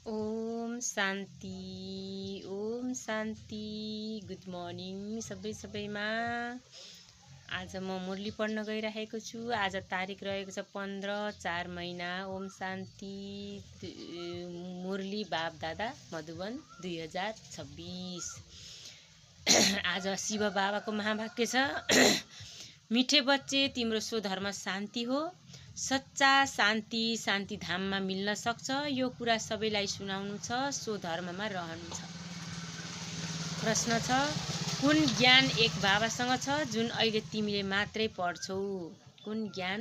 ओम शान्ति, ओम शान्ति। Good morning सबैमा। आज म मुरली पढ्न गइरहेको छु। आज तारिक रहेको छ 15/4 महिना। ओम शान्ति। मुरली बाप दादा मधुबन 2026। आज शिव बाबाको महावाक्य छ मिठे बच्चे तिम्रो स्वधर्म शान्ति हो। सच्चा शान्ति शान्ति धाममा मिल्न सक्छ। यो कुरा सबैलाई सुनाउनु छ। स्वधर्ममा रहनु छ। प्रश्न छ, कुन ज्ञान एक बाबासँग छ जुन अहिले तिमीले मात्रै पढ्छौ? कुन ज्ञान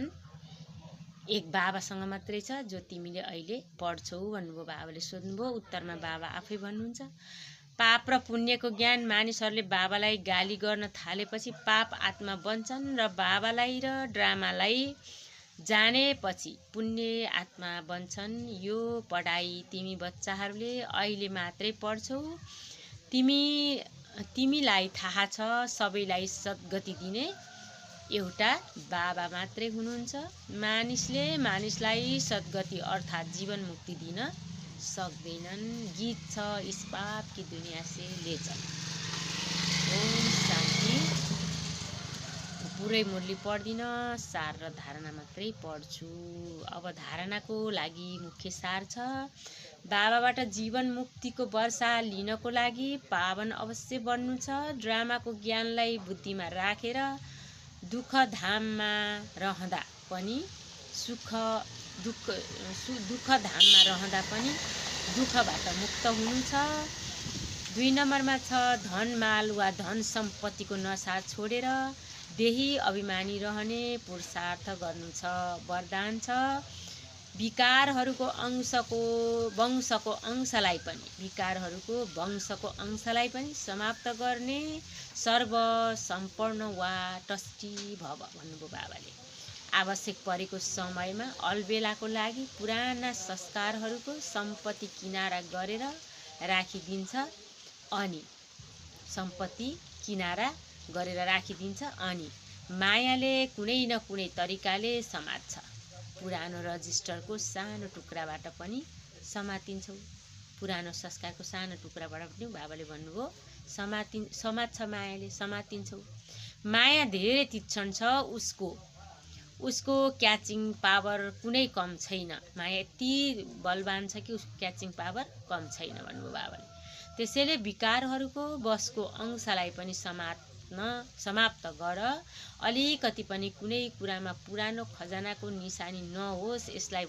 एक बाबासँग मात्रै छ जो तिमीले अहिले पढ्छौ भन्नुभयो। बाबाले सोध्नुभयो। उत्तरमा बाबा आफै भन्नुहुन्छ, पाप र पुण्यको ज्ञान मानिसहरूले बाबालाई गाली गर्न थालेपछि पाप आत्मा बन्छन् र बाबालाई र ड्रामालाई जानेपछि पुण्य आत्मा बन्छन्। यो पढाइ तिमी बच्चाहरूले अहिले मात्रै पढ्छौ। तिमीलाई थाहा छ सबैलाई सद्गति दिने एउटा बाबा मात्रै हुनुहुन्छ। मानिसले मानिसलाई सद्गति अर्थात् जीवन मुक्ति दिन सक्दैनन्। गीत छ, इस पाप की दुनिया से ले चल। ओम शान्ति। पुरै मुरली पढ्दिन, सार र धारणा मात्रै पढ्छु। अब धारणाको लागि मुख्य सार छ, बाबाबाट जीवन मुक्तिको वर्षा लिनको लागि पावन अवश्य बन्नु छ। ड्रामाको ज्ञानलाई बुद्धिमा राखेर दुःख धाममा रहँदा पनि दुःख धाममा रहँदा पनि दुःखबाट मुक्त हुनु छ। 2 नम्बरमा छ, धन माल वा धन सम्पत्तिको नशा छोडेर देही अभिमानी रहने पुरुषार्थ गर्नु छ। वरदान छ, विकारहरूको वंशको अंशलाई पनि समाप्त गर्ने सर्व सम्पूर्ण वा टस्टी भव भन्नुभयो बाबाले। आवश्यक परेको समयमा अलबेलाको लागि पुराना संस्कारहरूको सम्पत्ति किनारा गरेर राखिदिन्छ अनि मायाले कुनै न कुनै तरिकाले समात्छ। पुरानो रजिस्टरको सानो टुक्राबाट पनि समातिन्छौ। पुरानो संस्कारको सानो टुक्राबाट पनि बाबाले भन्नुभयो समात्छ, मायाले समातिन्छौ। माया धेरै तीक्ष्ण छ, उसको क्याचिङ पावर कुनै कम छैन। माया यति बलवान छ कि उसको क्याचिङ पावर कम छैन भन्नुभयो बाबाले। त्यसैले विकारहरूको बसको अंशलाई पनि समाप्त गर। अलिकति पनि कुनै कुरामा पुरानो खजानाको निशानी नहोस्, यसलाई